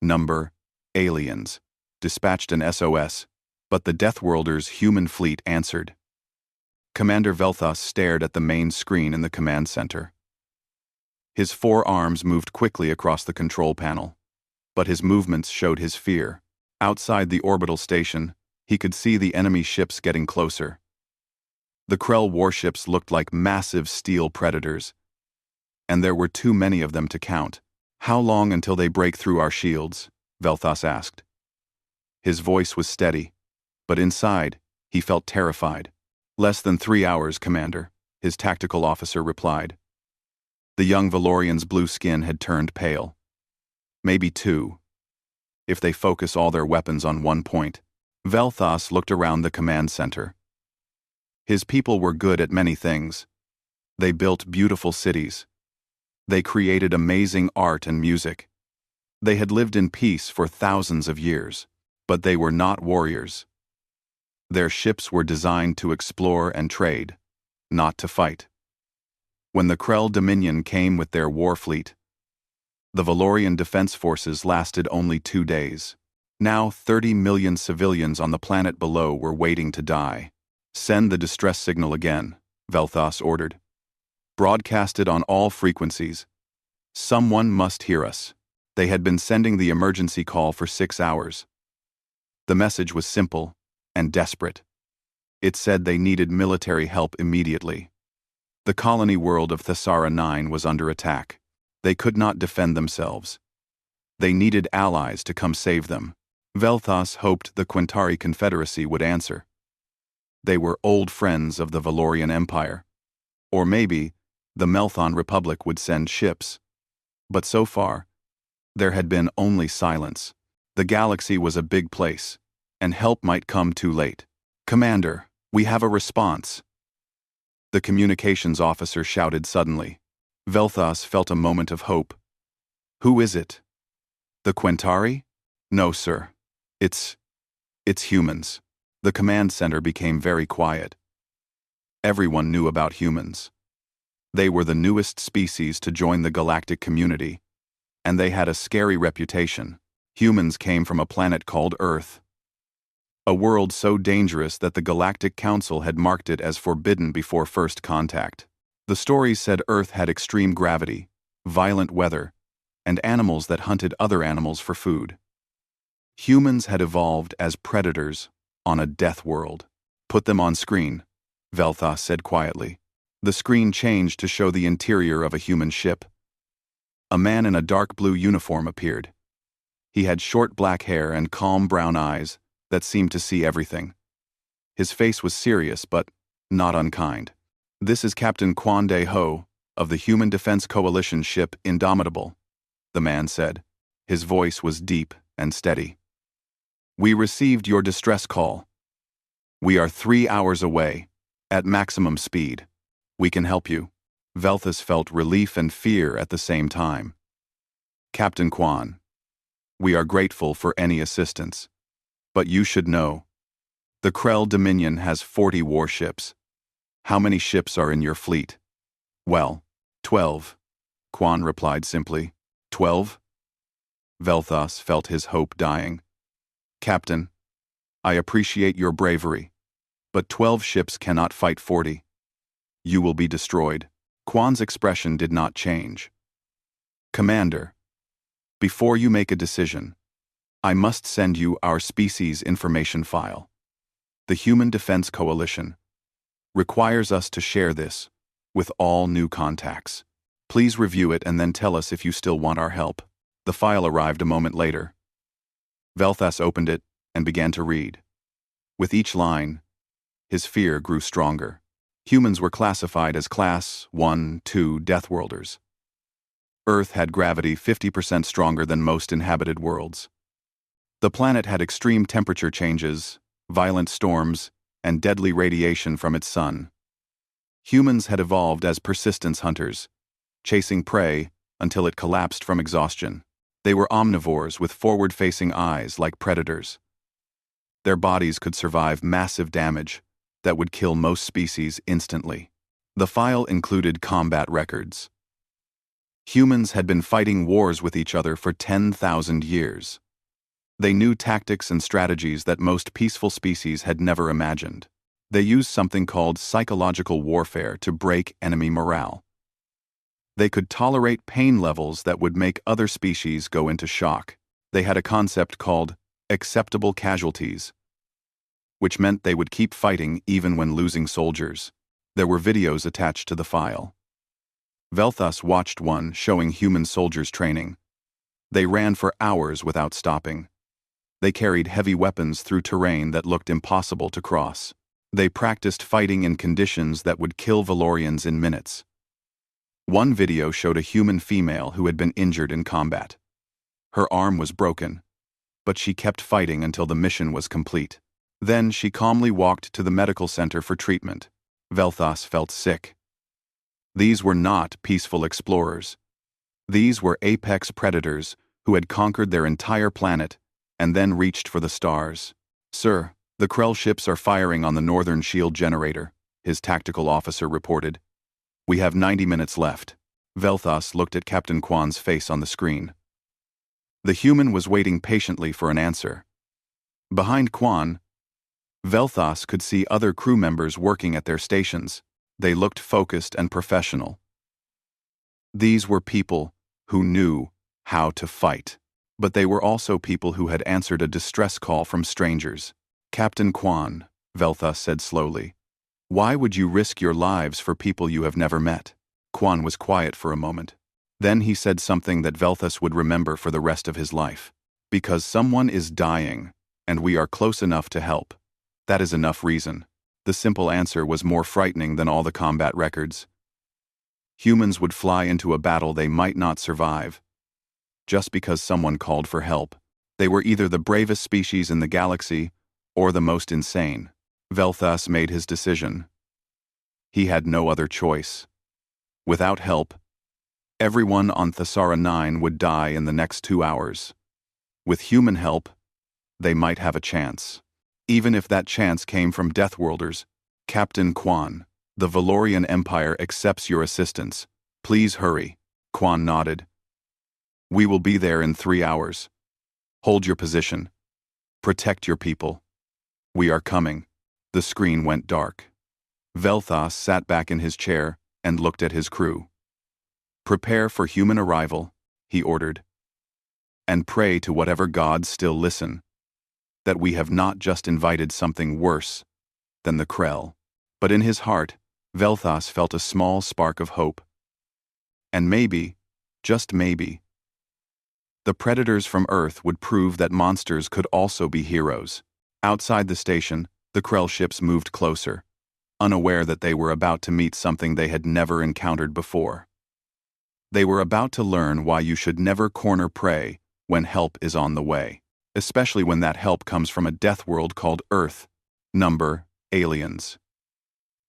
Number: aliens. Dispatched an SOS, but the Deathworlders' human fleet answered. Commander Velthas stared at the main screen in the command center. His 4 arms moved quickly across the control panel, but his movements showed his fear. Outside the orbital station, he could see the enemy ships getting closer. The Krell warships looked like massive steel predators, and there were too many of them to count. "How long until they break through our shields?" Velthas asked. His voice was steady, but inside, he felt terrified. "Less than 3 hours, Commander," his tactical officer replied. The young Valorian's blue skin had turned pale. "Maybe 2. If they focus all their weapons on one point." Velthas looked around the command center. His people were good at many things. They built beautiful cities. They created amazing art and music. They had lived in peace for thousands of years, but they were not warriors. Their ships were designed to explore and trade, not to fight. When the Krell Dominion came with their war fleet, the Valorian defense forces lasted only 2 days. Now 30 million civilians on the planet below were waiting to die. "Send the distress signal again," Velthas ordered. "Broadcast it on all frequencies. Someone must hear us." They had been sending the emergency call for 6 hours. The message was simple and desperate. It said they needed military help immediately. The colony world of Thesara 9 was under attack. They could not defend themselves. They needed allies to come save them. Velthas hoped the Quintari Confederacy would answer. They were old friends of the Valorian Empire. Or maybe the Melthon Republic would send ships. But so far, there had been only silence. The galaxy was a big place, and help might come too late. "Commander, we have a response," the communications officer shouted suddenly. Velthas felt a moment of hope. "Who is it? The Quintari?" "No, sir. It's humans." The command center became very quiet. Everyone knew about humans. They were the newest species to join the galactic community, and they had a scary reputation. Humans came from a planet called Earth, a world so dangerous that the Galactic Council had marked it as forbidden before first contact. The stories said Earth had extreme gravity, violent weather, and animals that hunted other animals for food. Humans had evolved as predators on a death world. "Put them on screen," Velthas said quietly. The screen changed to show the interior of a human ship. A man in a dark blue uniform appeared. He had short black hair and calm brown eyes that seemed to see everything. His face was serious but not unkind. "This is Captain Quan De Ho of the Human Defense Coalition ship Indomitable," the man said. His voice was deep and steady. "We received your distress call. We are 3 hours away, at maximum speed. We can help you." Velthas felt relief and fear at the same time. "Captain Quan, we are grateful for any assistance. But you should know, the Krell Dominion has 40 warships. How many ships are in your fleet?" "Well, 12, Quan replied simply. 12? Velthas felt his hope dying. "Captain, I appreciate your bravery, but 12 ships cannot fight 40. You will be destroyed." Quan's expression did not change. "Commander, before you make a decision, I must send you our species information file. The Human Defense Coalition requires us to share this with all new contacts. Please review it and then tell us if you still want our help." The file arrived a moment later. Velthas opened it and began to read. With each line, his fear grew stronger. Humans were classified as Class 1-2 Deathworlders. Earth had gravity 50% stronger than most inhabited worlds. The planet had extreme temperature changes, violent storms, and deadly radiation from its sun. Humans had evolved as persistence hunters, chasing prey until it collapsed from exhaustion. They were omnivores with forward-facing eyes like predators. Their bodies could survive massive damage that would kill most species instantly. The file included combat records. Humans had been fighting wars with each other for 10,000 years. They knew tactics and strategies that most peaceful species had never imagined. They used something called psychological warfare to break enemy morale. They could tolerate pain levels that would make other species go into shock. They had a concept called acceptable casualties, which meant they would keep fighting even when losing soldiers. There were videos attached to the file. Velthus watched one showing human soldiers training. They ran for hours without stopping. They carried heavy weapons through terrain that looked impossible to cross. They practiced fighting in conditions that would kill Valorians in minutes. One video showed a human female who had been injured in combat. Her arm was broken, but she kept fighting until the mission was complete. Then she calmly walked to the medical center for treatment. Velthus felt sick. These were not peaceful explorers. These were apex predators who had conquered their entire planet and then reached for the stars. "Sir, the Krell ships are firing on the northern shield generator," his tactical officer reported. "We have 90 minutes left." Velthus looked at Captain Quan's face on the screen. The human was waiting patiently for an answer. Behind Quan, Velthus could see other crew members working at their stations. They looked focused and professional. These were people who knew how to fight. But they were also people who had answered a distress call from strangers. "Captain Quan," Velthus said slowly, "why would you risk your lives for people you have never met?" Quan was quiet for a moment. Then he said something that Velthus would remember for the rest of his life. "Because someone is dying, and we are close enough to help. That is enough reason." The simple answer was more frightening than all the combat records. Humans would fly into a battle they might not survive, just because someone called for help. They were either the bravest species in the galaxy or the most insane. Velthus made his decision. He had no other choice. Without help, everyone on Thesara 9 would die in the next 2 hours. With human help, they might have a chance. Even if that chance came from Deathworlders. "Captain Quan, the Valorian Empire accepts your assistance. Please hurry." Quan nodded. "We will be there in 3 hours. Hold your position. Protect your people. We are coming." The screen went dark. Velthus sat back in his chair and looked at his crew. "Prepare for human arrival," he ordered. "And pray to whatever gods still listen, that we have not just invited something worse than the Krell." But in his heart, Velthus felt a small spark of hope. And maybe, just maybe, the predators from Earth would prove that monsters could also be heroes. Outside the station, the Krell ships moved closer, unaware that they were about to meet something they had never encountered before. They were about to learn why you should never corner prey when help is on the way, especially when that help comes from a death world called Earth. Number, aliens.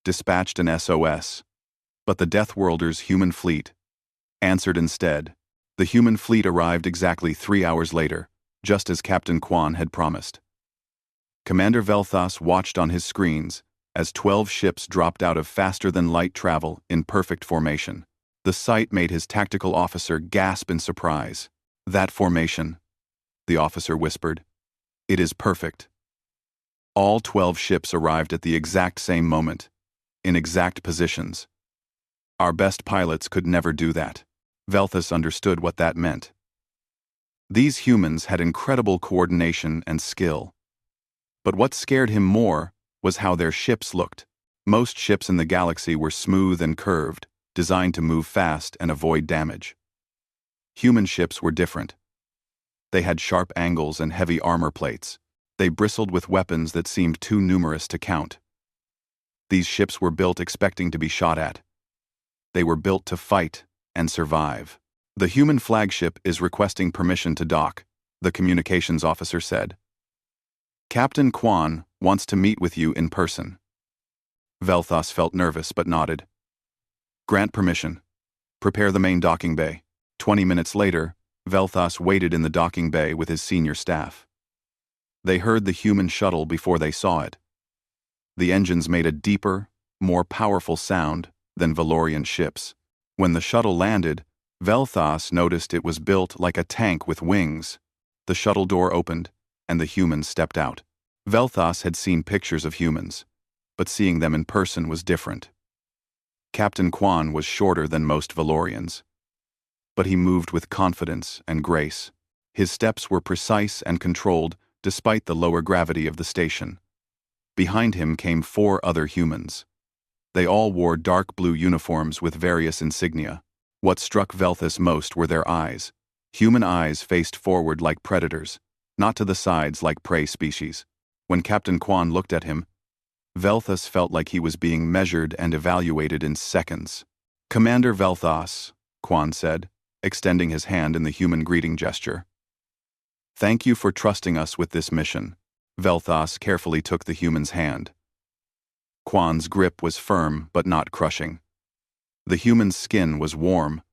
Dispatched an SOS. But the Deathworlders' human fleet answered instead. The human fleet arrived exactly 3 hours later, just as Captain Quan had promised. Commander Velthus watched on his screens as 12 ships dropped out of faster-than-light travel in perfect formation. The sight made his tactical officer gasp in surprise. "That formation," the officer whispered. "It is perfect." All 12 ships arrived at the exact same moment, in exact positions. Our best pilots could never do that. Velthus understood what that meant. These humans had incredible coordination and skill. But what scared him more was how their ships looked. Most ships in the galaxy were smooth and curved, designed to move fast and avoid damage. Human ships were different. They had sharp angles and heavy armor plates. They bristled with weapons that seemed too numerous to count. These ships were built expecting to be shot at. They were built to fight and survive. "The human flagship is requesting permission to dock," the communications officer said. "Captain Quan wants to meet with you in person." Velthus felt nervous but nodded. "Grant permission. Prepare the main docking bay." 20 minutes later, Velthus waited in the docking bay with his senior staff. They heard the human shuttle before they saw it. The engines made a deeper, more powerful sound than Valorian ships. When the shuttle landed, Vel'Thas noticed it was built like a tank with wings. The shuttle door opened, and the humans stepped out. Vel'Thas had seen pictures of humans, but seeing them in person was different. Captain Quan was shorter than most Valorians, but he moved with confidence and grace. His steps were precise and controlled despite the lower gravity of the station. Behind him came 4 other humans. They all wore dark blue uniforms with various insignia. What struck Vel'Thas most were their eyes. Human eyes faced forward like predators, not to the sides like prey species. When Captain Quan looked at him, Vel'Thas felt like he was being measured and evaluated in seconds. "Commander Vel'Thas," Quan said, extending his hand in the human greeting gesture. "Thank you for trusting us with this mission." Vel'Thas carefully took the human's hand. Quan's grip was firm but not crushing. The human's skin was warm,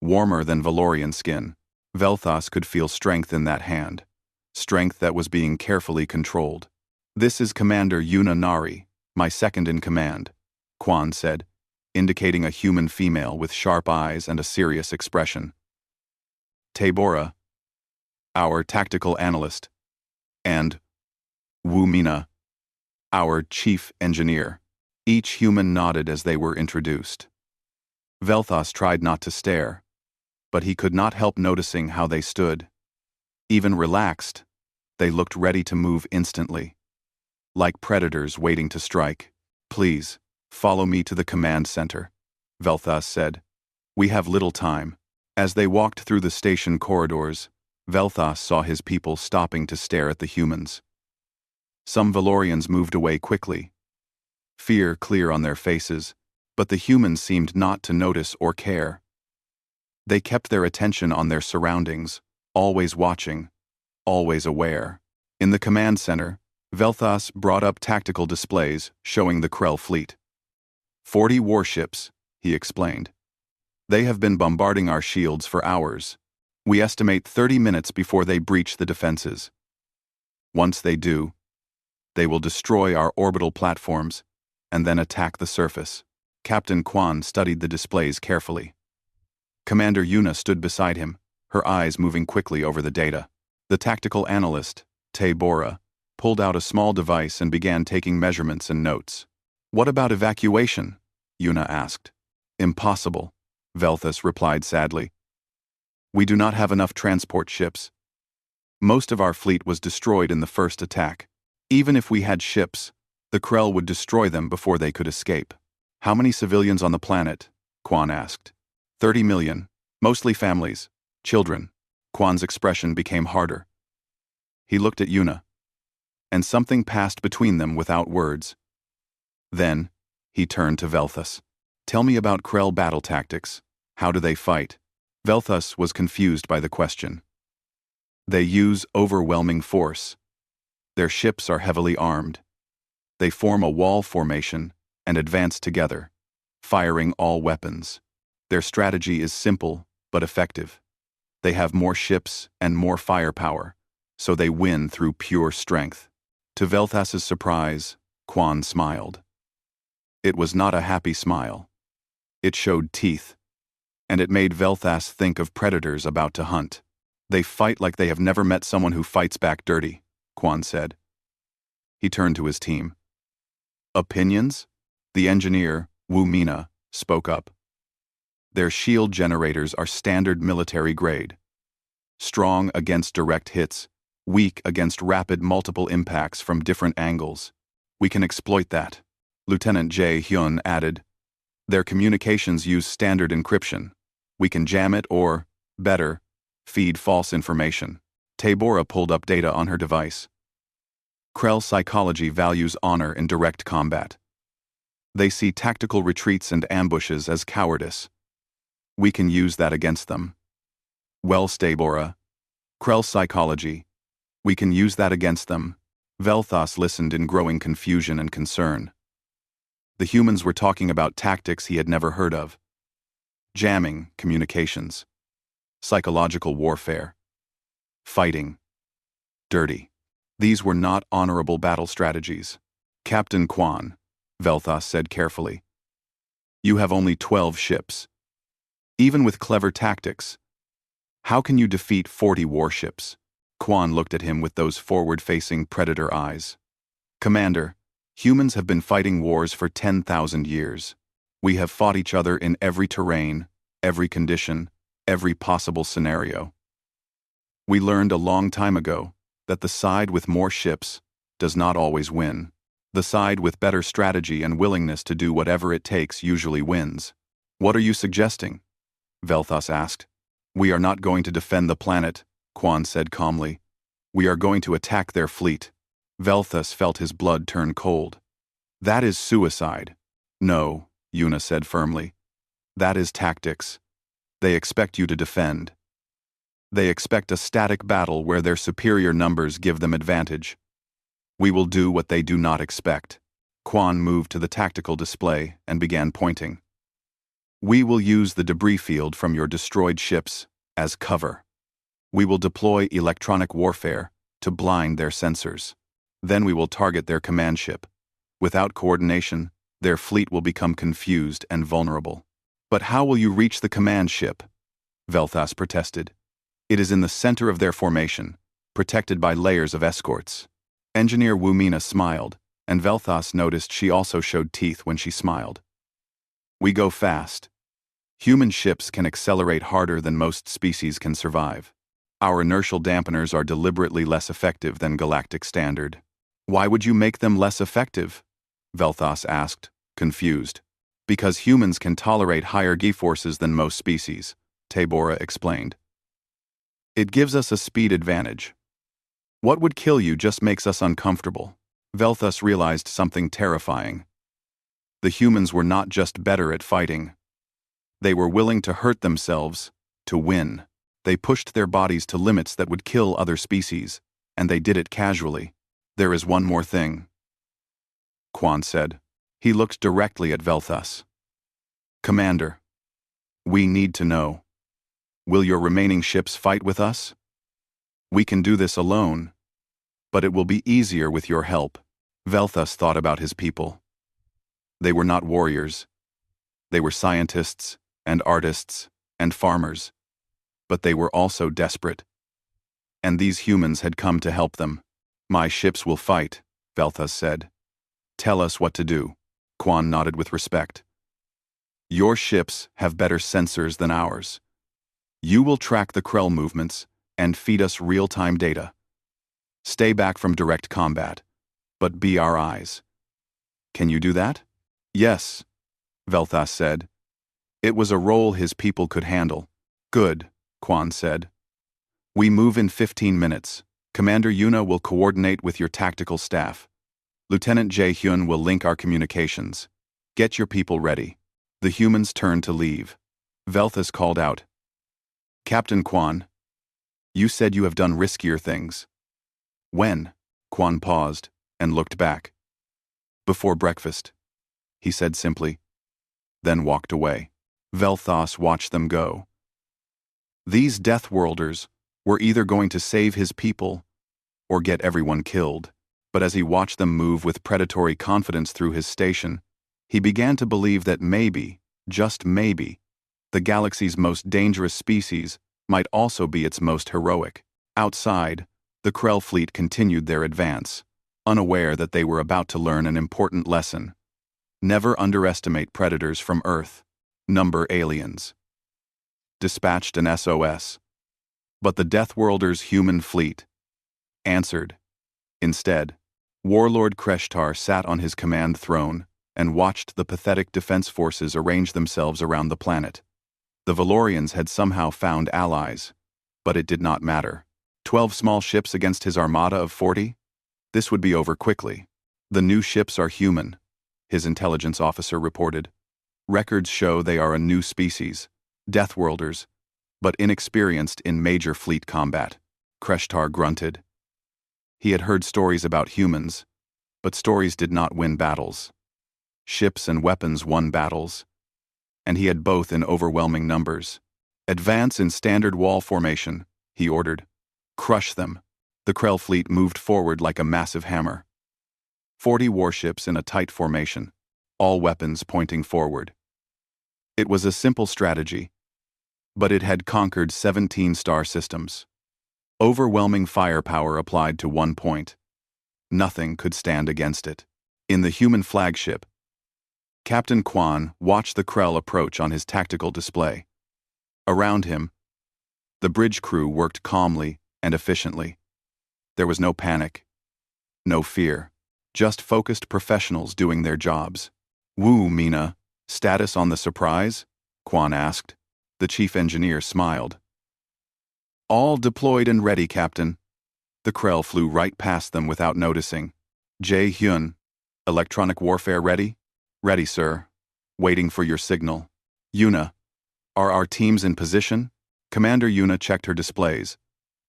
warmer than Valorian skin. Vel'Thas could feel strength in that hand, strength that was being carefully controlled. "This is Commander Yuna Nari, my second in command," Quan said, indicating a human female with sharp eyes and a serious expression. "Tabora, our tactical analyst, and Wu Mina, our chief engineer." Each human nodded as they were introduced. Vel'Thas tried not to stare, but he could not help noticing how they stood. Even relaxed, they looked ready to move instantly, like predators waiting to strike. "Please, follow me to the command center," Vel'Thas said. "We have little time." As they walked through the station corridors, Vel'Thas saw his people stopping to stare at the humans. Some Valorians moved away quickly, fear clear on their faces, but the humans seemed not to notice or care. They kept their attention on their surroundings, always watching, always aware. In the command center, Vel'Thas brought up tactical displays showing the Krell fleet. 40 warships, he explained. "They have been bombarding our shields for hours. We estimate 30 minutes before they breach the defenses. Once they do, they will destroy our orbital platforms and then attack the surface." Captain Quan studied the displays carefully. Commander Yuna stood beside him, her eyes moving quickly over the data. The tactical analyst, Tabora, pulled out a small device and began taking measurements and notes. "What about evacuation?" Yuna asked. "Impossible," Vel'Thas replied sadly. "We do not have enough transport ships. Most of our fleet was destroyed in the first attack. Even if we had ships, the Krell would destroy them before they could escape." "How many civilians on the planet?" Quan asked. 30 million, mostly families, children." Quan's expression became harder. He looked at Yuna, and something passed between them without words. Then, he turned to Vel'Thas. "Tell me about Krell battle tactics. How do they fight?" Vel'Thas was confused by the question. "They use overwhelming force. Their ships are heavily armed. They form a wall formation and advance together, firing all weapons. Their strategy is simple but effective. They have more ships and more firepower, so they win through pure strength." To Vel'Thas's surprise, Quan smiled. It was not a happy smile. It showed teeth, and it made Vel'Thas think of predators about to hunt. "They fight like they have never met someone who fights back dirty," Quan said. He turned to his team. "Opinions?" The engineer, Wu Mina, spoke up. "Their shield generators are standard military grade. Strong against direct hits, weak against rapid multiple impacts from different angles. We can exploit that," Lieutenant Jae Hyun added. "Their communications use standard encryption. We can jam it or, better, feed false information." Tabora pulled up data on her device. "Krell psychology values honor in direct combat. They see tactical retreats and ambushes as cowardice. We can use that against them." "Well, Tabora, Krell psychology. We can use that against them." Vel'Thas listened in growing confusion and concern. The humans were talking about tactics he had never heard of. Jamming, communications, psychological warfare, fighting, dirty. These were not honorable battle strategies. "Captain Quan," Vel'Thas said carefully, "you have only 12 ships. Even with clever tactics. How can you defeat 40 warships? Quan looked at him with those forward-facing predator eyes. Commander, humans have been fighting wars for 10,000 years. We have fought each other in every terrain, every condition, every possible scenario. We learned a long time ago that the side with more ships does not always win. The side with better strategy and willingness to do whatever it takes usually wins. What are you suggesting? Velthas asked. We are not going to defend the planet, Quan said calmly. We are going to attack their fleet. Velthas felt his blood turn cold. That is suicide. No, Yuna said firmly. That is tactics. They expect you to defend. They expect a static battle where their superior numbers give them advantage. We will do what they do not expect. Quan moved to the tactical display and began pointing. We will use the debris field from your destroyed ships as cover. We will deploy electronic warfare to blind their sensors. Then we will target their command ship. Without coordination, their fleet will become confused and vulnerable. But how will you reach the command ship? Velthas protested. It is in the center of their formation, protected by layers of escorts. Engineer Wumina smiled, and Velthas noticed she also showed teeth when she smiled. We go fast. Human ships can accelerate harder than most species can survive. Our inertial dampeners are deliberately less effective than galactic standard. Why would you make them less effective? Velthas asked, confused. Because humans can tolerate higher G-forces than most species, Tabora explained. It gives us a speed advantage. What would kill you just makes us uncomfortable. Velthas realized something terrifying. The humans were not just better at fighting. They were willing to hurt themselves to win. They pushed their bodies to limits that would kill other species, and they did it casually. There is one more thing, Quan said. He looked directly at Velthas. Commander, we need to know. Will your remaining ships fight with us? We can do this alone, but it will be easier with your help. Velthas thought about his people. They were not warriors. They were scientists and artists and farmers. But they were also desperate. And these humans had come to help them. My ships will fight, Velthas said. Tell us what to do. Quan nodded with respect. Your ships have better sensors than ours. You will track the Krell movements and feed us real-time data. Stay back from direct combat, but be our eyes. Can you do that? Yes, Velthas said. It was a role his people could handle. Good, Quan said. We move in 15 minutes. Commander Yuna will coordinate with your tactical staff. Lieutenant Jae-hyun will link our communications. Get your people ready. The humans turned to leave. Velthas called out. Captain Quan, you said you have done riskier things. When? Quan paused and looked back. Before breakfast, he said simply, then walked away. Velthas watched them go. These Deathworlders were either going to save his people or get everyone killed, but as he watched them move with predatory confidence through his station, he began to believe that maybe, just maybe, the galaxy's most dangerous species might also be its most heroic. Outside, the Krell fleet continued their advance, unaware that they were about to learn an important lesson. Never underestimate predators from Earth. Number aliens. Dispatched an SOS. But the Deathworlders' human fleet answered. Instead, Warlord Kreshtar sat on his command throne and watched the pathetic defense forces arrange themselves around the planet. The Valorians had somehow found allies, but it did not matter. 12 small ships against his armada of 40? This would be over quickly. The new ships are human, his intelligence officer reported. Records show they are a new species, Deathworlders, but inexperienced in major fleet combat. Kreshtar grunted. He had heard stories about humans, but stories did not win battles. Ships and weapons won battles, and he had both in overwhelming numbers. Advance in standard wall formation, he ordered. Crush them. The Krell fleet moved forward like a massive hammer. 40 warships in a tight formation, all weapons pointing forward. It was a simple strategy, but it had conquered 17 star systems. Overwhelming firepower applied to one point. Nothing could stand against it. In the human flagship, Captain Quan watched the Krell approach on his tactical display. Around him, the bridge crew worked calmly and efficiently. There was no panic, no fear, just focused professionals doing their jobs. "Woo, Mina, status on the Surprise?" Quan asked. The chief engineer smiled. "All deployed and ready, Captain." The Krell flew right past them without noticing. Jae-hyun, electronic warfare ready? Ready, sir. Waiting for your signal. Yuna, are our teams in position? Commander Yuna checked her displays.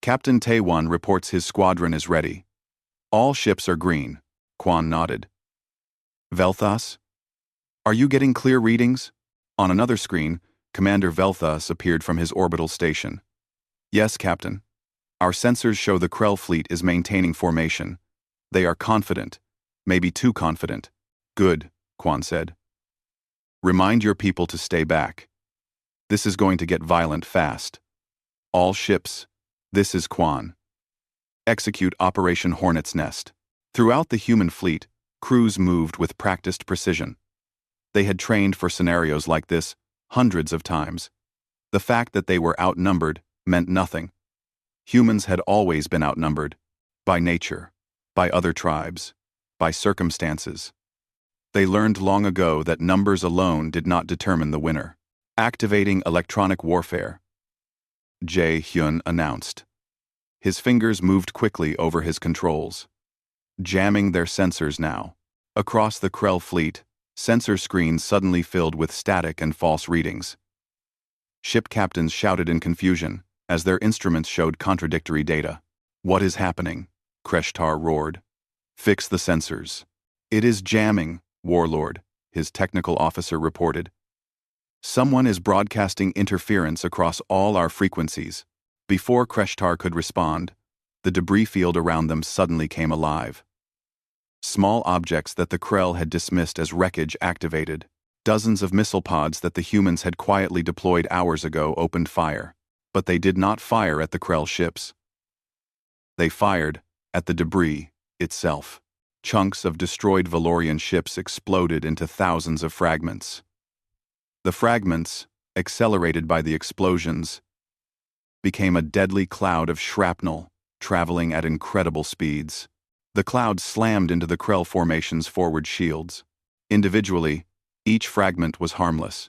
Captain Taewon reports his squadron is ready. All ships are green. Quan nodded. Velthas? Are you getting clear readings? On another screen, Commander Velthas appeared from his orbital station. Yes, Captain. Our sensors show the Krell fleet is maintaining formation. They are confident, maybe too confident. Good, Quan said. Remind your people to stay back. This is going to get violent fast. All ships, this is Quan. Execute Operation Hornet's Nest. Throughout the human fleet, crews moved with practiced precision. They had trained for scenarios like this hundreds of times. The fact that they were outnumbered meant nothing. Humans had always been outnumbered. By nature, by other tribes, by circumstances. They learned long ago that numbers alone did not determine the winner. Activating electronic warfare, Jae-hyun announced. His fingers moved quickly over his controls. Jamming their sensors now. Across the Krell fleet, sensor screens suddenly filled with static and false readings. Ship captains shouted in confusion as their instruments showed contradictory data. What is happening? Kreshtar roared. Fix the sensors. It is jamming, Warlord, his technical officer reported. Someone is broadcasting interference across all our frequencies. Before Kreshtar could respond, the debris field around them suddenly came alive. Small objects that the Krell had dismissed as wreckage activated. Dozens of missile pods that the humans had quietly deployed hours ago opened fire. But they did not fire at the Krell ships. They fired at the debris itself. Chunks of destroyed Valorian ships exploded into thousands of fragments. The fragments, accelerated by the explosions, became a deadly cloud of shrapnel, traveling at incredible speeds. The cloud slammed into the Krell formation's forward shields. Individually, each fragment was harmless.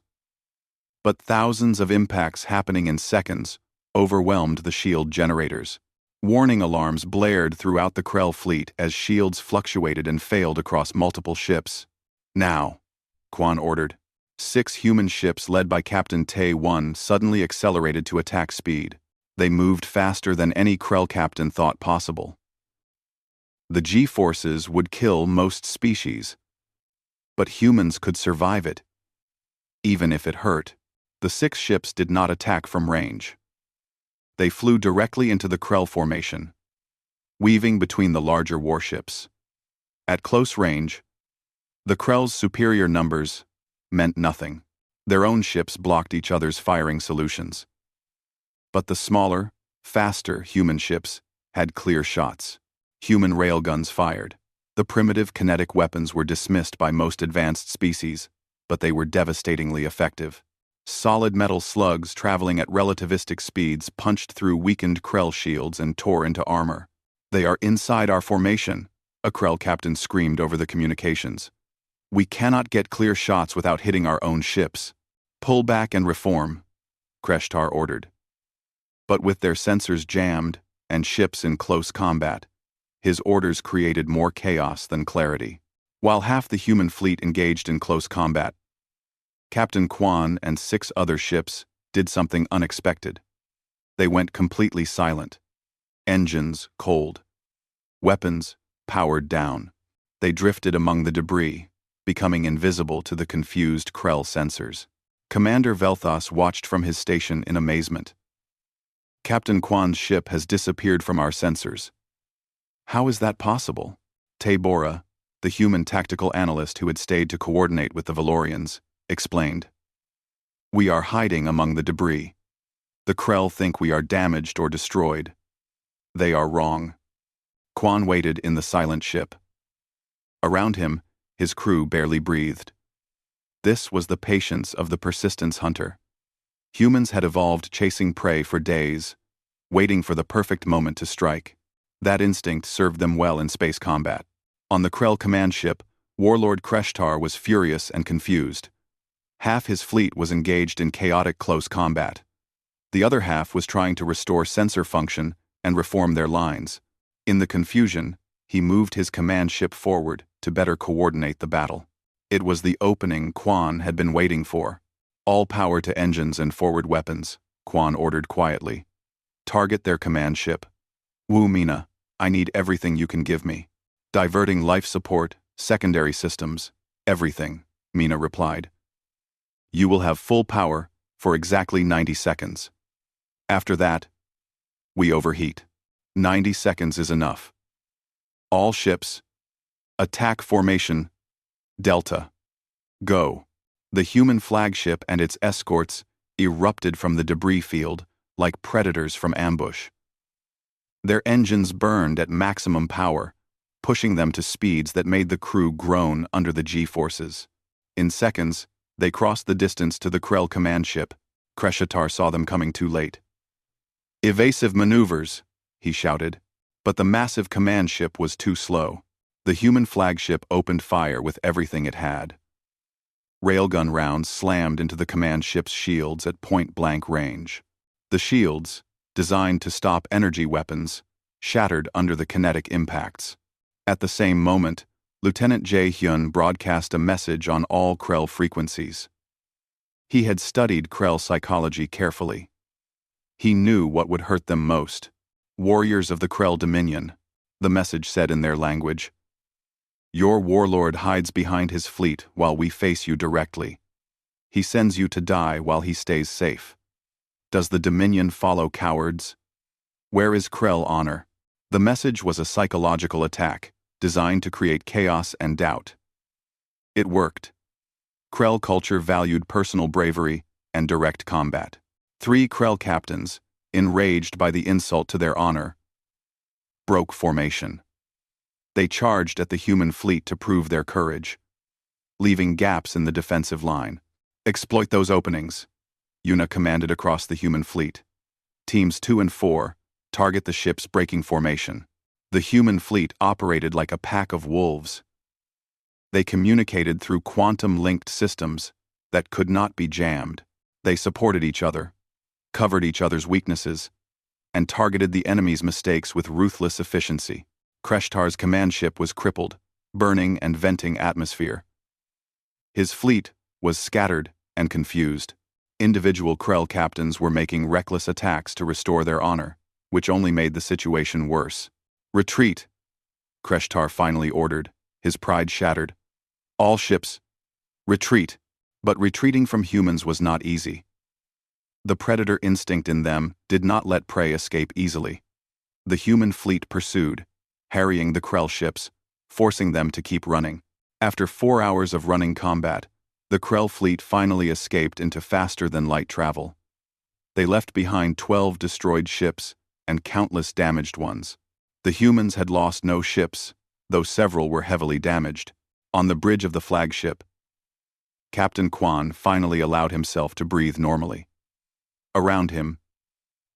But thousands of impacts happening in seconds overwhelmed the shield generators. Warning alarms blared throughout the Krell fleet as shields fluctuated and failed across multiple ships. Now, Quan ordered. 6 human ships led by Captain Tae-1 suddenly accelerated to attack speed. They moved faster than any Krell captain thought possible. The G-forces would kill most species. But humans could survive it. Even if it hurt, the 6 ships did not attack from range. They flew directly into the Krell formation, weaving between the larger warships. At close range, the Krell's superior numbers meant nothing. Their own ships blocked each other's firing solutions. But the smaller, faster human ships had clear shots. Human railguns fired. The primitive kinetic weapons were dismissed by most advanced species, but they were devastatingly effective. Solid metal slugs traveling at relativistic speeds punched through weakened Krell shields and tore into armor. They are inside our formation, a Krell captain screamed over the communications. We cannot get clear shots without hitting our own ships. Pull back and reform, Kreshtar ordered. But with their sensors jammed and ships in close combat, his orders created more chaos than clarity. While half the human fleet engaged in close combat, Captain Quan and 6 other ships did something unexpected. They went completely silent. Engines cold. Weapons powered down. They drifted among the debris, becoming invisible to the confused Krell sensors. Commander Velthas watched from his station in amazement. Captain Quan's ship has disappeared from our sensors. How is that possible? Tabora, the human tactical analyst who had stayed to coordinate with the Valorians, explained. We are hiding among the debris. The Krell think we are damaged or destroyed. They are wrong. Quan waited in the silent ship. Around him, his crew barely breathed. This was the patience of the persistence hunter. Humans had evolved chasing prey for days, waiting for the perfect moment to strike. That instinct served them well in space combat. On the Krell command ship, Warlord Kreshtar was furious and confused. Half his fleet was engaged in chaotic close combat. The other half was trying to restore sensor function and reform their lines. In the confusion, he moved his command ship forward to better coordinate the battle. It was the opening Quan had been waiting for. All power to engines and forward weapons, Quan ordered quietly. Target their command ship. Wu Mina, I need everything you can give me. Diverting life support, secondary systems, everything, Mina replied. You will have full power for exactly 90 seconds. After that, we overheat. 90 seconds is enough. All ships, attack formation, Delta. Go. The human flagship and its escorts erupted from the debris field like predators from ambush. Their engines burned at maximum power, pushing them to speeds that made the crew groan under the G-forces. In seconds, they crossed the distance to the Krell command ship. Kreshtar saw them coming too late. Evasive maneuvers, he shouted, but the massive command ship was too slow. The human flagship opened fire with everything it had. Railgun rounds slammed into the command ship's shields at point-blank range. The shields, designed to stop energy weapons, shattered under the kinetic impacts. At the same moment, Lieutenant Jae-hyun broadcast a message on all Krell frequencies. He had studied Krell psychology carefully. He knew what would hurt them most. Warriors of the Krell Dominion, the message said in their language. Your warlord hides behind his fleet while we face you directly. He sends you to die while he stays safe. Does the Dominion follow cowards? Where is Krell honor? The message was a psychological attack, designed to create chaos and doubt. It worked. Krell culture valued personal bravery and direct combat. 3 Krell captains, enraged by the insult to their honor, broke formation. They charged at the human fleet to prove their courage, leaving gaps in the defensive line. Exploit those openings, Yuna commanded across the human fleet. Teams 2 and 4 target the ship's breaking formation. The human fleet operated like a pack of wolves. They communicated through quantum-linked systems that could not be jammed. They supported each other, covered each other's weaknesses, and targeted the enemy's mistakes with ruthless efficiency. Kreshtar's command ship was crippled, burning and venting atmosphere. His fleet was scattered and confused. Individual Krell captains were making reckless attacks to restore their honor, which only made the situation worse. Retreat, Kreshtar finally ordered, his pride shattered. All ships, retreat. But retreating from humans was not easy. The predator instinct in them did not let prey escape easily. The human fleet pursued, harrying the Krell ships, forcing them to keep running. After 4 hours of running combat, the Krell fleet finally escaped into faster-than-light travel. They left behind 12 destroyed ships and countless damaged ones. The humans had lost no ships, though several were heavily damaged. On the bridge of the flagship, Captain Quan finally allowed himself to breathe normally. Around him,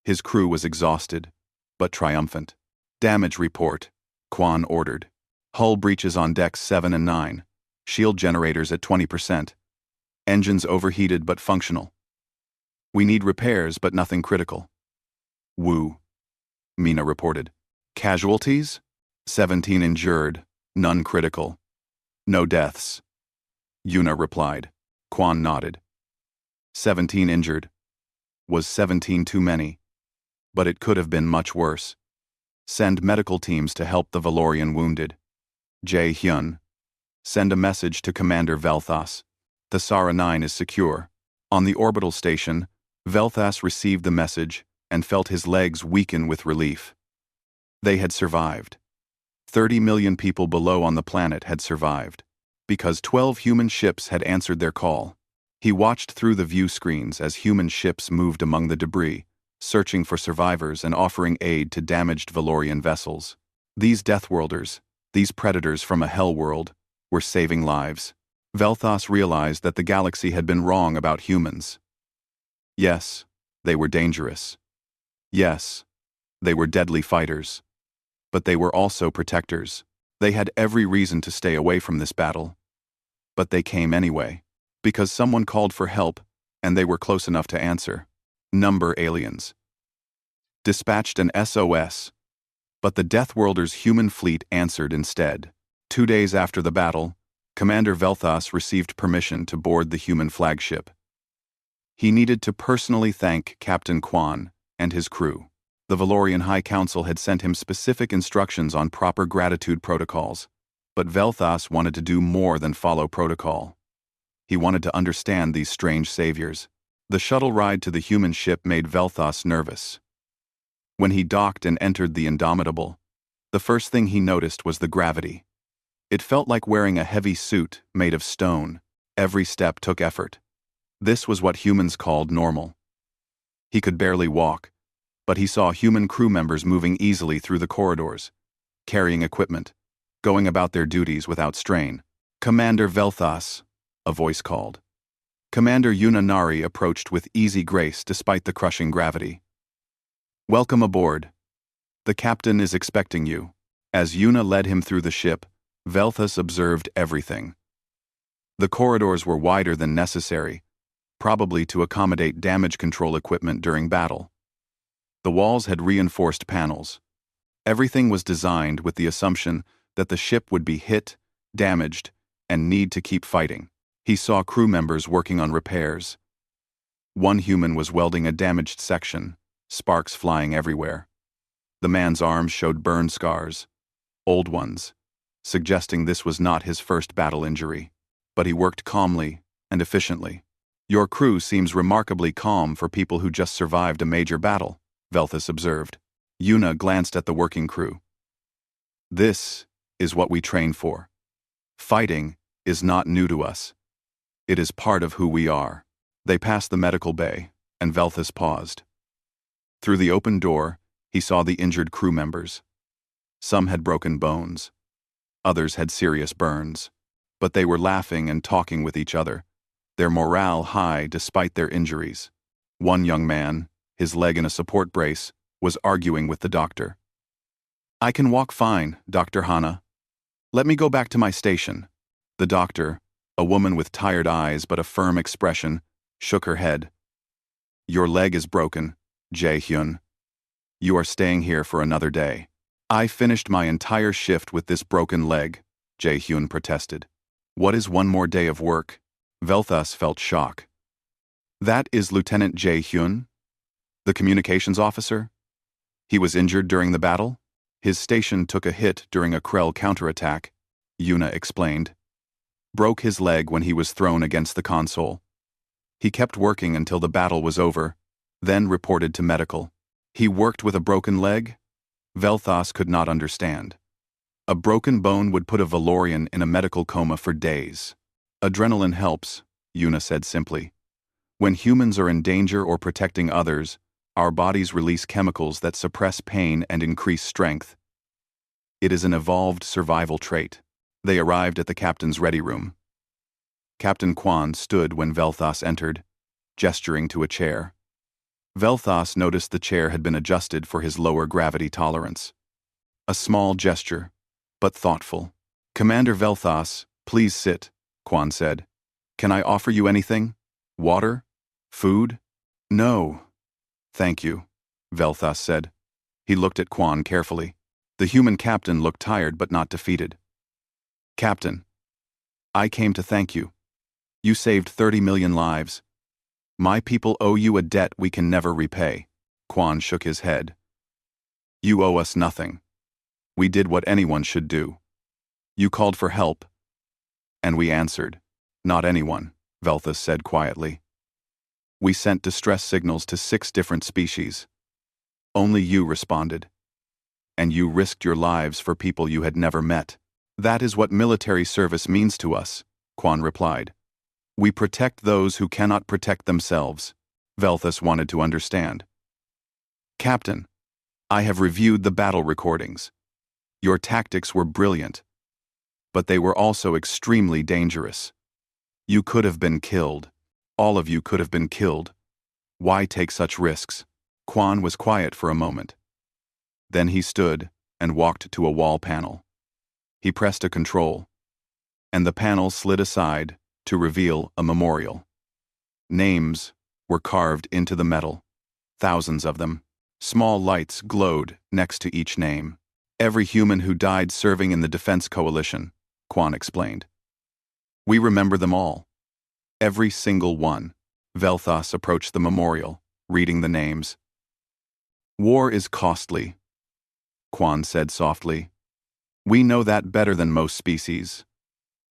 his crew was exhausted, but triumphant. Damage report, Quan ordered. Hull breaches on decks 7 and 9, shield generators at 20%. Engines overheated but functional. We need repairs but nothing critical. Woo, Mina reported. Casualties? 17 injured, none critical. No deaths. Yuna replied. Quan nodded. 17 injured. Was 17 too many? But it could have been much worse. Send medical teams to help the Valorian wounded. Jae-hyun. Send a message to Commander Velthas. Thesara 9 is secure. On the orbital station, Velthas received the message and felt his legs weaken with relief. They had survived. 30 million people below on the planet had survived, because 12 human ships had answered their call. He watched through the view screens as human ships moved among the debris, searching for survivors and offering aid to damaged Valorian vessels. These Deathworlders, these predators from a hell world, were saving lives. Vel'Thas realized that the galaxy had been wrong about humans. Yes, they were dangerous. Yes, they were deadly fighters. But they were also protectors. They had every reason to stay away from this battle. But they came anyway, because someone called for help, and they were close enough to answer. Number aliens. Dispatched an SOS. But the Deathworlders' human fleet answered instead. 2 days after the battle, Commander Vel'Thas received permission to board the human flagship. He needed to personally thank Captain Quan and his crew. The Valorian High Council had sent him specific instructions on proper gratitude protocols, but Vel'Thas wanted to do more than follow protocol. He wanted to understand these strange saviors. The shuttle ride to the human ship made Vel'Thas nervous. When he docked and entered the Indomitable, the first thing he noticed was the gravity. It felt like wearing a heavy suit made of stone. Every step took effort. This was what humans called normal. He could barely walk, but he saw human crew members moving easily through the corridors, carrying equipment, going about their duties without strain. Commander Vel'Thas, a voice called. Commander Yuna Nari approached with easy grace despite the crushing gravity. Welcome aboard. The captain is expecting you. As Yuna led him through the ship, Vel'Thas observed everything. The corridors were wider than necessary, probably to accommodate damage control equipment during battle. The walls had reinforced panels. Everything was designed with the assumption that the ship would be hit, damaged, and need to keep fighting. He saw crew members working on repairs. One human was welding a damaged section, sparks flying everywhere. The man's arms showed burn scars, old ones, suggesting this was not his first battle injury. But he worked calmly and efficiently. Your crew seems remarkably calm for people who just survived a major battle, Vel'Thas observed. Yuna glanced at the working crew. This is what we train for. Fighting is not new to us. It is part of who we are. They passed the medical bay, and Vel'Thas paused. Through the open door, he saw the injured crew members. Some had broken bones. Others had serious burns. But they were laughing and talking with each other, their morale high despite their injuries. One young man, his leg in a support brace, was arguing with the doctor. I can walk fine, Dr. Hana. Let me go back to my station. The doctor, a woman with tired eyes but a firm expression, shook her head. Your leg is broken, Jae-hyun. You are staying here for another day. I finished my entire shift with this broken leg, Jae-hyun protested. What is one more day of work? Vel'Thas felt shock. That is Lieutenant Jae-hyun, the communications officer. He was injured during the battle. His station took a hit during a Krell counterattack, Yuna explained. Broke his leg when he was thrown against the console. He kept working until the battle was over, then reported to medical. He worked with a broken leg? Vel'Thas could not understand. A broken bone would put a Valorian in a medical coma for days. Adrenaline helps, Yuna said simply. When humans are in danger or protecting others, our bodies release chemicals that suppress pain and increase strength. It is an evolved survival trait. They arrived at the captain's ready room. Captain Quan stood when Vel'Thas entered, gesturing to a chair. Vel'Thas noticed the chair had been adjusted for his lower gravity tolerance. A small gesture, but thoughtful. Commander Vel'Thas, please sit, Quan said. Can I offer you anything? Water? Food? No. Thank you, Vel'Thas said. He looked at Quan carefully. The human captain looked tired but not defeated. Captain, I came to thank you. You saved 30 million lives. My people owe you a debt we can never repay. Quan shook his head. You owe us nothing. We did what anyone should do. You called for help, and we answered. Not anyone, Vel'Thas said quietly. We sent distress signals to 6 different species. Only you responded. And you risked your lives for people you had never met. That is what military service means to us, Quan replied. We protect those who cannot protect themselves. Vel'Thas wanted to understand. Captain, I have reviewed the battle recordings. Your tactics were brilliant, but they were also extremely dangerous. You could have been killed. All of you could have been killed. Why take such risks? Quan was quiet for a moment. Then he stood and walked to a wall panel. He pressed a control, and the panel slid aside to reveal a memorial. Names were carved into the metal, thousands of them. Small lights glowed next to each name. Every human who died serving in the Defense Coalition, Quan explained. We remember them all. Every single one. Velthas approached the memorial, reading the names. War is costly, Quan said softly. We know that better than most species.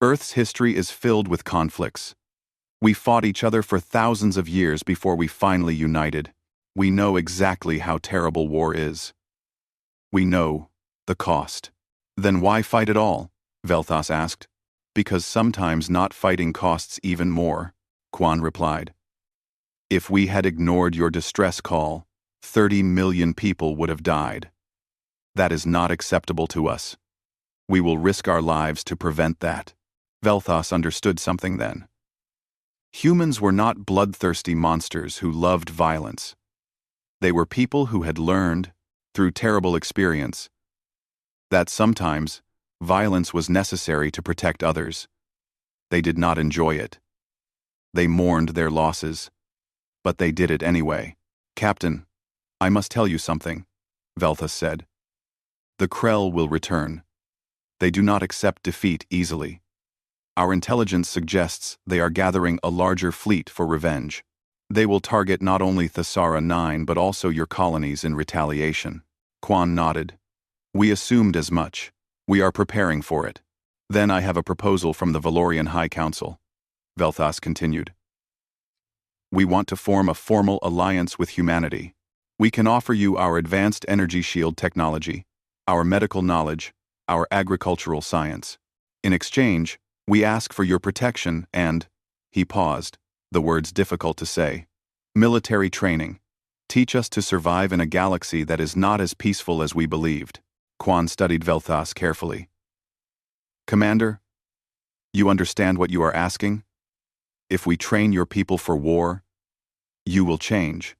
Earth's history is filled with conflicts. We fought each other for thousands of years before we finally united. We know exactly how terrible war is. We know the cost. Then why fight at all? Velthas asked. Because sometimes not fighting costs even more, Quan replied. If we had ignored your distress call, 30 million people would have died. That is not acceptable to us. We will risk our lives to prevent that. Velthas understood something then. Humans were not bloodthirsty monsters who loved violence. They were people who had learned, through terrible experience, that sometimes violence was necessary to protect others. They did not enjoy it. They mourned their losses, but they did it anyway. Captain, I must tell you something, Velthas said. The Krell will return. They do not accept defeat easily. Our intelligence suggests they are gathering a larger fleet for revenge. They will target not only Thesara 9 but also your colonies in retaliation. Quan nodded. We assumed as much. We are preparing for it. Then I have a proposal from the Valorian High Council, Velthas continued. We want to form a formal alliance with humanity. We can offer you our advanced energy shield technology, our medical knowledge, our agricultural science. In exchange, we ask for your protection and, he paused, the words difficult to say, military training. Teach us to survive in a galaxy that is not as peaceful as we believed. Quan studied Velthas carefully. Commander, you understand what you are asking? If we train your people for war, you will change.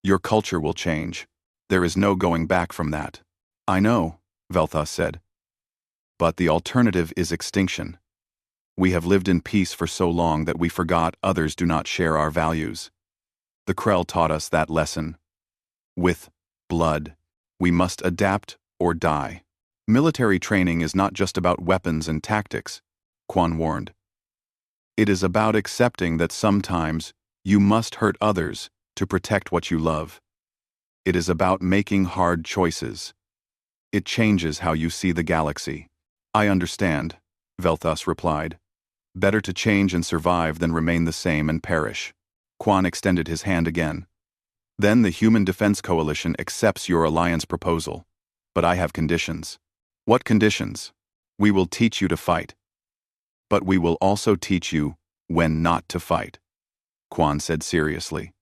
Your culture will change. There is no going back from that. I know, Velthas said. But the alternative is extinction. We have lived in peace for so long that we forgot others do not share our values. The Krell taught us that lesson. With blood, we must adapt or die. Military training is not just about weapons and tactics, Quan warned. It is about accepting that sometimes you must hurt others to protect what you love. It is about making hard choices. It changes how you see the galaxy. I understand, Velthas replied. Better to change and survive than remain the same and perish. Quan extended his hand again. Then the Human Defense Coalition accepts your alliance proposal. But I have conditions. What conditions? We will teach you to fight. But we will also teach you when not to fight, Quan said seriously.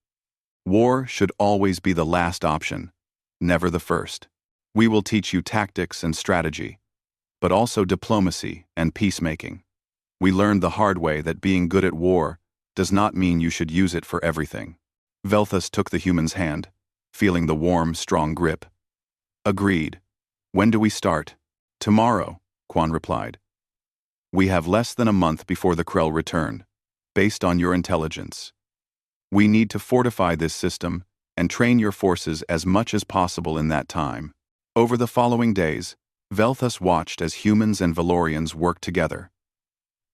War should always be the last option, never the first. We will teach you tactics and strategy, but also diplomacy and peacemaking. We learned the hard way that being good at war does not mean you should use it for everything. Velthas took the human's hand, feeling the warm, strong grip. Agreed. When do we start? Tomorrow, Quan replied. We have less than a month before the Krell return, based on your intelligence. We need to fortify this system and train your forces as much as possible in that time. Over the following days, Velthas watched as humans and Valorians worked together.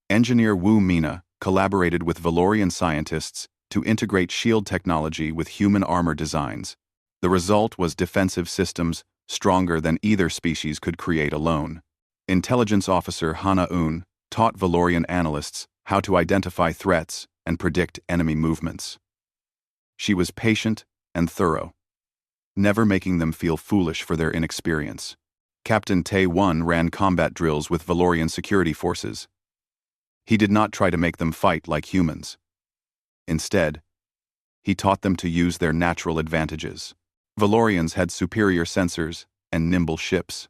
Engineer Wu Mina collaborated with Valorian scientists to integrate shield technology with human armor designs. The result was defensive systems stronger than either species could create alone. Intelligence Officer Hana Un taught Valorian analysts how to identify threats and predict enemy movements. She was patient and thorough, never making them feel foolish for their inexperience. Captain Tae-1 ran combat drills with Valorian security forces. He did not try to make them fight like humans. Instead, he taught them to use their natural advantages. Valorians had superior sensors and nimble ships.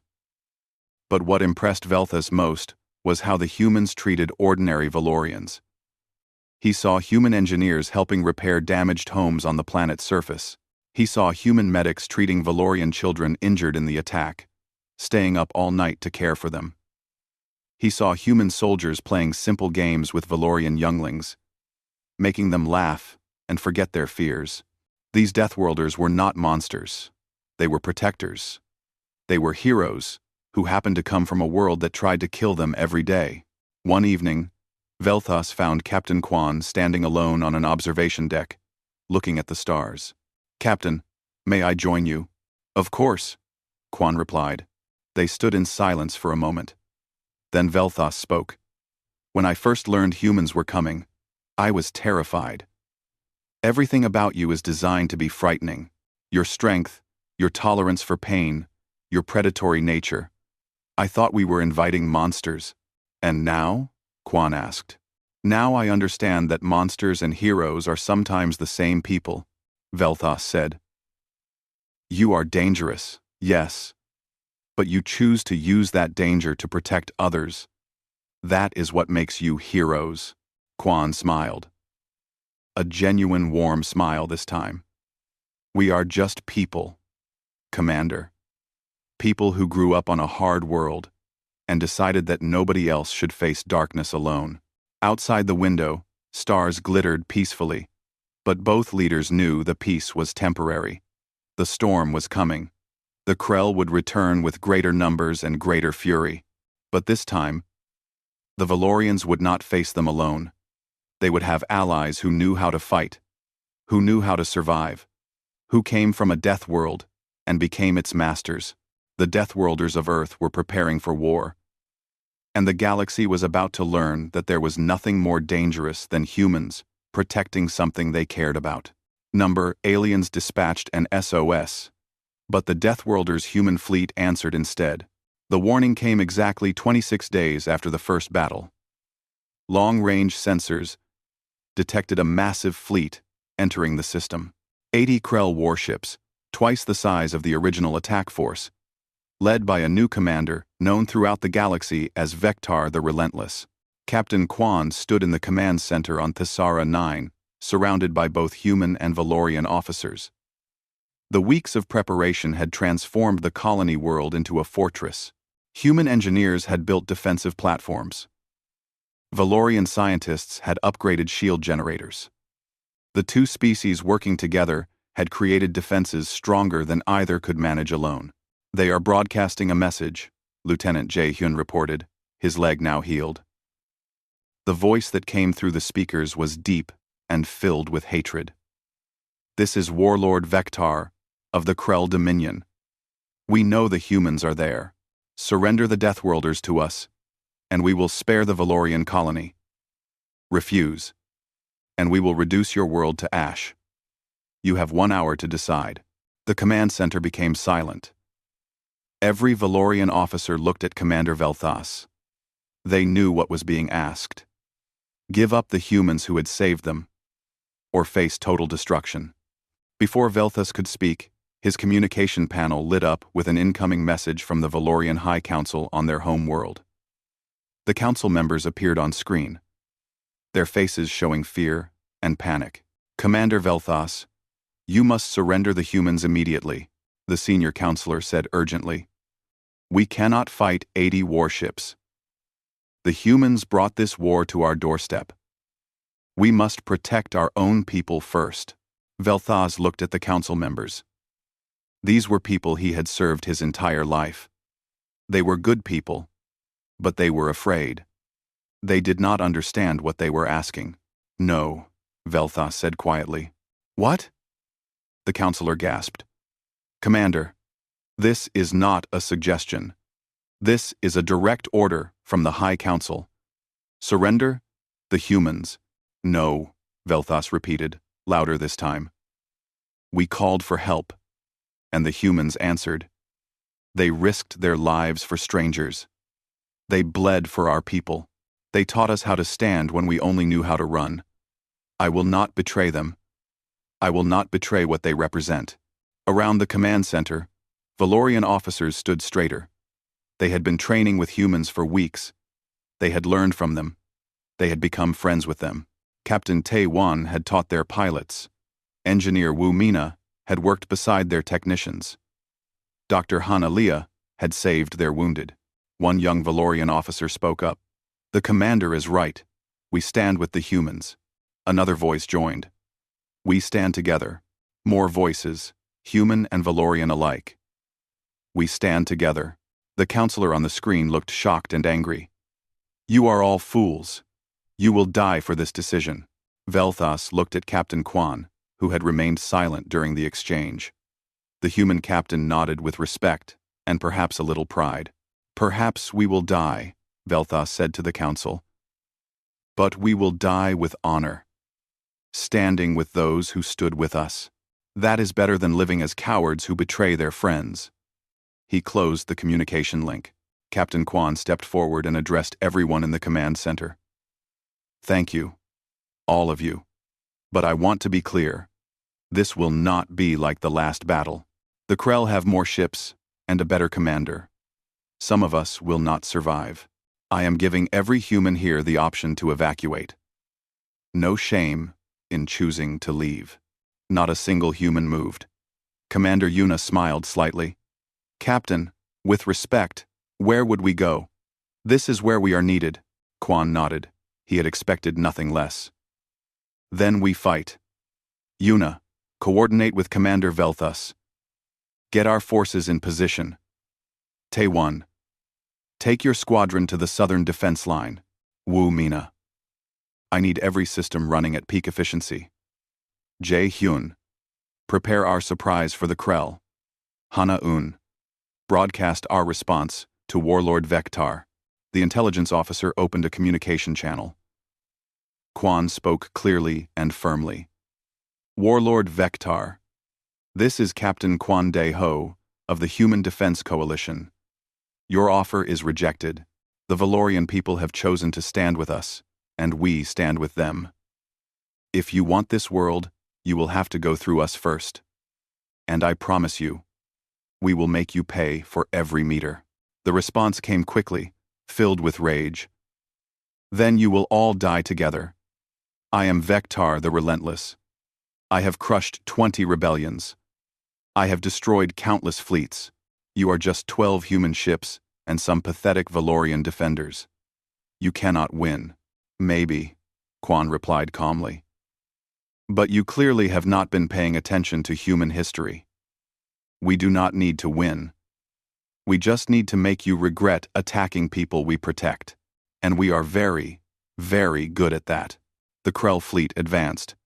But what impressed Velthas most was how the humans treated ordinary Valorians. He saw human engineers helping repair damaged homes on the planet's surface. He saw human medics treating Valorian children injured in the attack, staying up all night to care for them. He saw human soldiers playing simple games with Valorian younglings, making them laugh and forget their fears. These Deathworlders were not monsters. They were protectors. They were heroes who happened to come from a world that tried to kill them every day. One evening, Velthas found Captain Quan standing alone on an observation deck, looking at the stars. "Captain, may I join you?" "Of course," Quan replied. They stood in silence for a moment. Then Velthas spoke. "When I first learned humans were coming, I was terrified. Everything about you is designed to be frightening. Your strength, your tolerance for pain, your predatory nature. I thought we were inviting monsters. And now?" Quan asked. "Now I understand that monsters and heroes are sometimes the same people," Velthas said. "You are dangerous, yes. But you choose to use that danger to protect others. That is what makes you heroes." Quan smiled. A genuine warm smile this time. "We are just people, Commander. People who grew up on a hard world and decided that nobody else should face darkness alone." Outside the window, stars glittered peacefully, but both leaders knew the peace was temporary. The storm was coming. The Krell would return with greater numbers and greater fury. But this time, the Valorians would not face them alone. They would have allies who knew how to fight, who knew how to survive, who came from a death world and became its masters. The Deathworlders of Earth were preparing for war. And the galaxy was about to learn that there was nothing more dangerous than humans protecting something they cared about. Aliens dispatched an SOS, but the Deathworlders' human fleet answered instead. The warning came exactly 26 days after the first battle. Long-range sensors detected a massive fleet entering the system. 80 Krell warships, twice the size of the original attack force, led by a new commander known throughout the galaxy as Vectar the Relentless. Captain Quan stood in the command center on Thesara 9, surrounded by both human and Valorian officers. The weeks of preparation had transformed the colony world into a fortress. Human engineers had built defensive platforms. Valorian scientists had upgraded shield generators. The two species working together had created defenses stronger than either could manage alone. "They are broadcasting a message," Lieutenant Jae-hyun reported, his leg now healed. The voice that came through the speakers was deep and filled with hatred. "This is Warlord Vectar of the Krell Dominion. We know the humans are there. Surrender the Deathworlders to us, and we will spare the Valorian colony. Refuse, and we will reduce your world to ash. You have 1 hour to decide." The command center became silent. Every Valorian officer looked at Commander Velthas. They knew what was being asked. Give up the humans who had saved them, or face total destruction. Before Velthas could speak, his communication panel lit up with an incoming message from the Valorian High Council on their home world. The council members appeared on screen, their faces showing fear and panic. "Commander Velthas, you must surrender the humans immediately," the senior counselor said urgently. "We cannot fight 80 warships. The humans brought this war to our doorstep. We must protect our own people first." Velthas looked at the council members. These were people he had served his entire life. They were good people, but they were afraid. They did not understand what they were asking. "No," Velthas said quietly. "What?" the counselor gasped. "Commander, this is not a suggestion. This is a direct order from the High Council. Surrender the humans." "No," Velthas repeated, louder this time. "We called for help, and the humans answered. They risked their lives for strangers. They bled for our people. They taught us how to stand when we only knew how to run. I will not betray them. I will not betray what they represent." Around the command center, Valorian officers stood straighter. They had been training with humans for weeks. They had learned from them. They had become friends with them. Captain Tae Wan had taught their pilots. Engineer Wu Mina had worked beside their technicians. Dr. Hana Leah had saved their wounded. One young Valorian officer spoke up. "The commander is right. We stand with the humans." Another voice joined. "We stand together." More voices, human and Valorian alike. "We stand together." The counselor on the screen looked shocked and angry. "You are all fools. You will die for this decision." Velthas looked at Captain Kwan, who had remained silent during the exchange. The human captain nodded with respect, and perhaps a little pride. "Perhaps we will die," Velthas said to the council. "But we will die with honor, standing with those who stood with us. That is better than living as cowards who betray their friends." He closed the communication link. Captain Kwan stepped forward and addressed everyone in the command center. "Thank you, all of you. But I want to be clear. This will not be like the last battle. The Krell have more ships and a better commander. Some of us will not survive. I am giving every human here the option to evacuate. No shame in choosing to leave." Not a single human moved. Commander Yuna smiled slightly. "Captain, with respect, where would we go?" "This is where we are needed." Kwan nodded. He had expected nothing less. "Then we fight. Yuna, coordinate with Commander Velthas. Get our forces in position. Tae-1, take your squadron to the southern defense line. Wu Mina. I need every system running at peak efficiency. Jae-Hyun, prepare our surprise for the Krell. Hana-Un, broadcast our response to Warlord Vektar." The intelligence officer opened a communication channel. Kwan spoke clearly and firmly. "Warlord Vektar, this is Captain Kwan Dae-ho of the Human Defense Coalition. Your offer is rejected. The Valorian people have chosen to stand with us, and we stand with them. If you want this world, you will have to go through us first. And I promise you, we will make you pay for every meter." The response came quickly, filled with rage. "Then you will all die together. I am Vektar the Relentless. I have crushed 20 rebellions. I have destroyed countless fleets. You are just 12 human ships and some pathetic Valorian defenders. You cannot win." "Maybe," Kwan replied calmly. "But you clearly have not been paying attention to human history. We do not need to win. We just need to make you regret attacking people we protect. And we are very, very good at that." The Krell fleet advanced.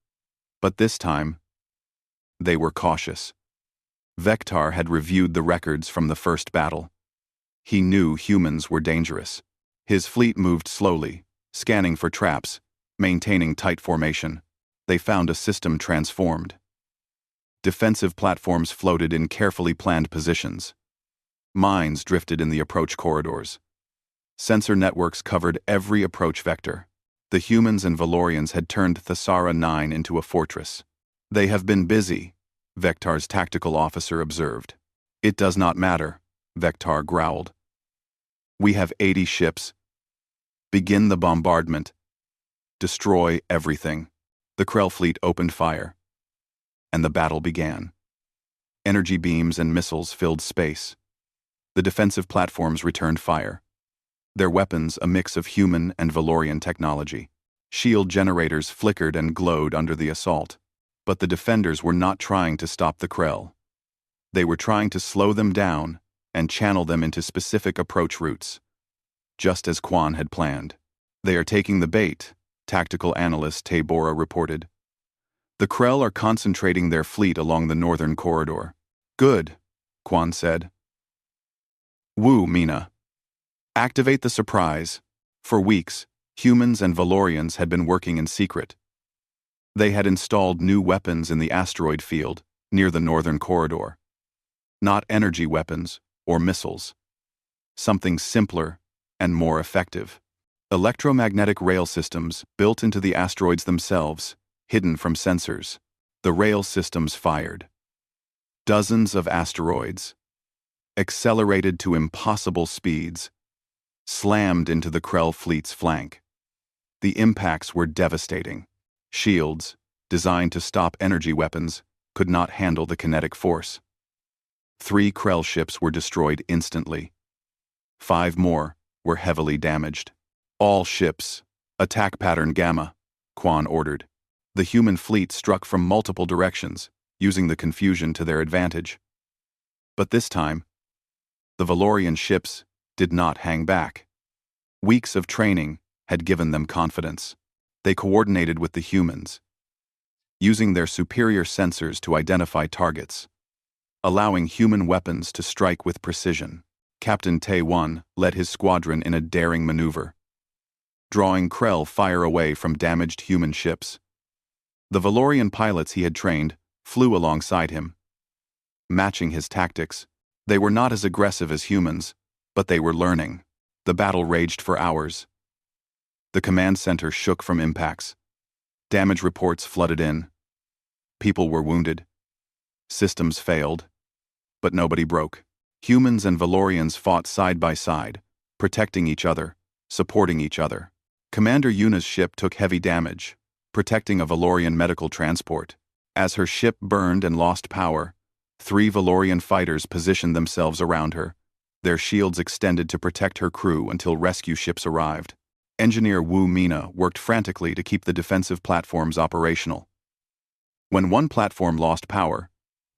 But this time, they were cautious. Vektar had reviewed the records from the first battle. He knew humans were dangerous. His fleet moved slowly, scanning for traps, maintaining tight formation. They found a system transformed. Defensive platforms floated in carefully planned positions. Mines drifted in the approach corridors. Sensor networks covered every approach vector. The humans and Valorians had turned Thesara 9 into a fortress. "They have been busy," Vektar's tactical officer observed. "It does not matter," Vektar growled. "We have 80 ships. Begin the bombardment. Destroy everything." The Krell fleet opened fire. And the battle began. Energy beams and missiles filled space. The defensive platforms returned fire. Their weapons a mix of human and Valorian technology. Shield generators flickered and glowed under the assault. But the defenders were not trying to stop the Krell. They were trying to slow them down and channel them into specific approach routes. Just as Kwan had planned. "They are taking the bait," tactical analyst Tabora reported. "The Krell are concentrating their fleet along the northern corridor." "Good," Kwan said. "Wu Mina, activate the surprise." For weeks, humans and Valorians had been working in secret. They had installed new weapons in the asteroid field near the northern corridor. Not energy weapons or missiles. Something simpler and more effective. Electromagnetic rail systems built into the asteroids themselves, hidden from sensors. The rail systems fired. Dozens of asteroids, accelerated to impossible speeds, slammed into the Krell fleet's flank. The impacts were devastating. Shields, designed to stop energy weapons, could not handle the kinetic force. 3 Krell ships were destroyed instantly. 5 more were heavily damaged. All ships, attack pattern Gamma, Quan ordered. The human fleet struck from multiple directions, using the confusion to their advantage. But this time, the Valorian ships did not hang back. Weeks of training had given them confidence. They coordinated with the humans, using their superior sensors to identify targets, allowing human weapons to strike with precision. Captain Tae-1 led his squadron in a daring maneuver, drawing Krell fire away from damaged human ships. The Valorian pilots he had trained flew alongside him, matching his tactics. They were not as aggressive as humans, but they were learning. The battle raged for hours. The command center shook from impacts. Damage reports flooded in. People were wounded. Systems failed. But nobody broke. Humans and Valorians fought side by side, protecting each other, supporting each other. Commander Yuna's ship took heavy damage, protecting a Valorian medical transport. As her ship burned and lost power, 3 Valorian fighters positioned themselves around her, their shields extended to protect her crew until rescue ships arrived. Engineer Wu Mina worked frantically to keep the defensive platforms operational. When one platform lost power,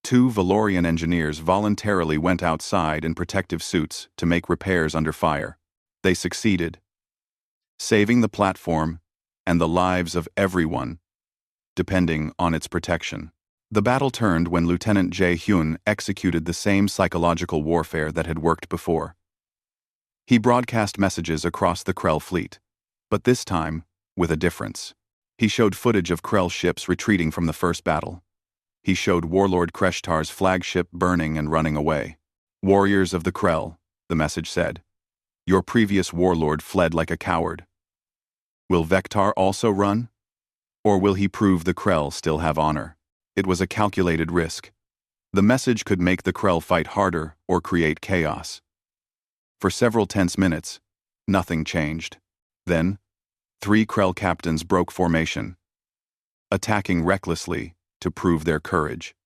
2 Valorian engineers voluntarily went outside in protective suits to make repairs under fire. They succeeded, saving the platform and the lives of everyone, depending on its protection. The battle turned when Lieutenant Jae-hyun executed the same psychological warfare that had worked before. He broadcast messages across the Krell fleet, but this time with a difference. He showed footage of Krell ships retreating from the first battle. He showed Warlord Kreshtar's flagship burning and running away. "Warriors of the Krell," the message said. "Your previous warlord fled like a coward. Will Vektar also run? Or will he prove the Krell still have honor?" It was a calculated risk. The message could make the Krell fight harder or create chaos. For several tense minutes, nothing changed. Then, 3 Krell captains broke formation, attacking recklessly to prove their courage.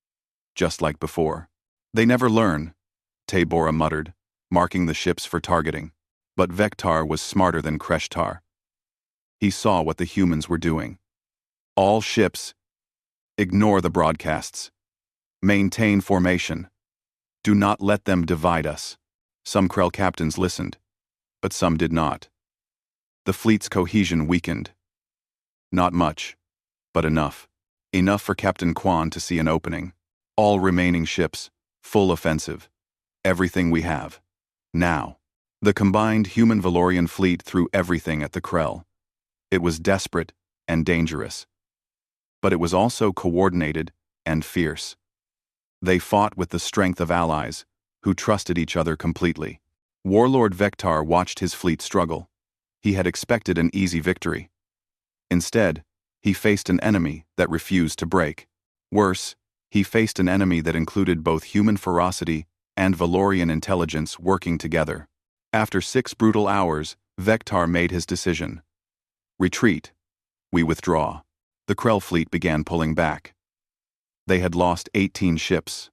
Just like before. "They never learn," Tabora muttered, marking the ships for targeting. But Vektar was smarter than Kreshtar. He saw what the humans were doing. "All ships, ignore the broadcasts. Maintain formation. Do not let them divide us." Some Krell captains listened, but some did not. The fleet's cohesion weakened. Not much, but enough. Enough for Captain Quan to see an opening. "All remaining ships, full offensive. Everything we have. Now." The combined human-Valorian fleet threw everything at the Krell. It was desperate and dangerous. But it was also coordinated and fierce. They fought with the strength of allies, who trusted each other completely. Warlord Vektar watched his fleet struggle. He had expected an easy victory. Instead, he faced an enemy that refused to break. Worse, he faced an enemy that included both human ferocity and Valorian intelligence working together. After 6 brutal hours, Vektar made his decision. "Retreat. We withdraw." The Krell fleet began pulling back. They had lost 18 ships.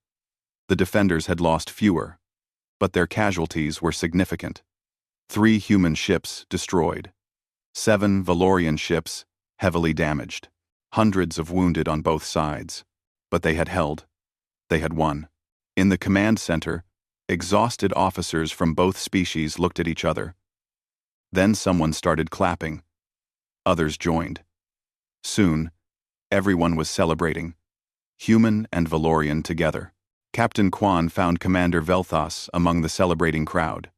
The defenders had lost fewer, but their casualties were significant. 3 human ships destroyed. 7 Valorian ships heavily damaged. Hundreds of wounded on both sides. But they had held. They had won. In the command center, exhausted officers from both species looked at each other. Then someone started clapping. Others joined. Soon, everyone was celebrating, human and Valorian together. Captain Quan found Commander Velthas among the celebrating crowd.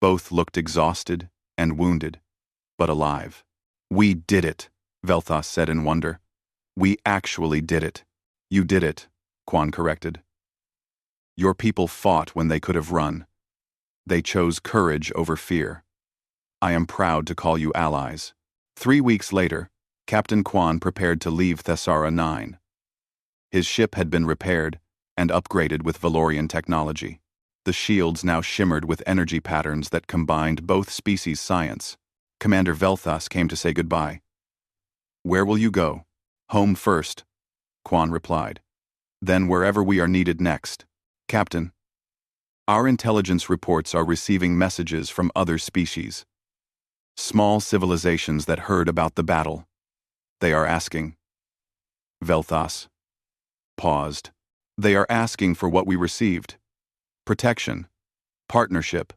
Both looked exhausted and wounded, but alive. "We did it," Velthas said in wonder. "We actually did it." "You did it," Quan corrected. "Your people fought when they could have run. They chose courage over fear. I am proud to call you allies." 3 weeks later, Captain Quan prepared to leave Thessara 9. His ship had been repaired, and upgraded with Valorian technology. The shields now shimmered with energy patterns that combined both species' science. Commander Velthas came to say goodbye. "Where will you go?" "Home first," Quan replied. "Then wherever we are needed next." "Captain, our intelligence reports are receiving messages from other species. Small civilizations that heard about the battle. They are asking." Velthas paused. "They are asking for what we received. Protection, partnership,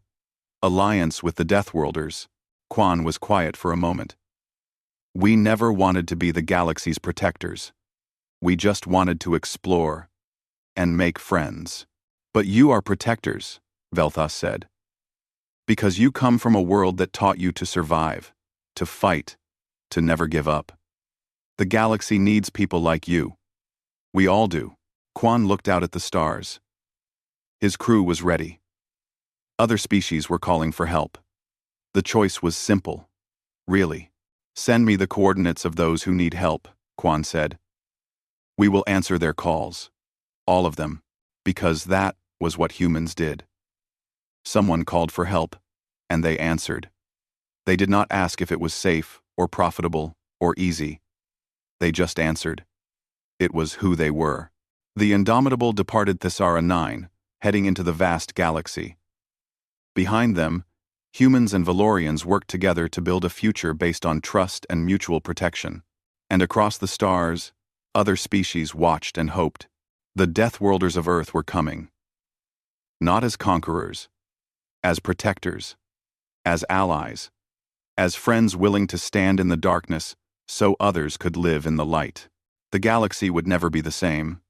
alliance with the Deathworlders." Quan was quiet for a moment. "We never wanted to be the galaxy's protectors. We just wanted to explore and make friends." "But you are protectors," Velthas said. "Because you come from a world that taught you to survive, to fight, to never give up. The galaxy needs people like you. We all do." Quan looked out at the stars. His crew was ready. Other species were calling for help. The choice was simple. "Really? Send me the coordinates of those who need help," Quan said. "We will answer their calls. All of them. Because that was what humans did." Someone called for help, and they answered. They did not ask if it was safe, or profitable, or easy. They just answered. It was who they were. The Indomitable departed Thesara 9, heading into the vast galaxy. Behind them, humans and Valorians worked together to build a future based on trust and mutual protection. And across the stars, other species watched and hoped. The Deathworlders of Earth were coming. Not as conquerors, as protectors, as allies, as friends willing to stand in the darkness so others could live in the light. The galaxy would never be the same.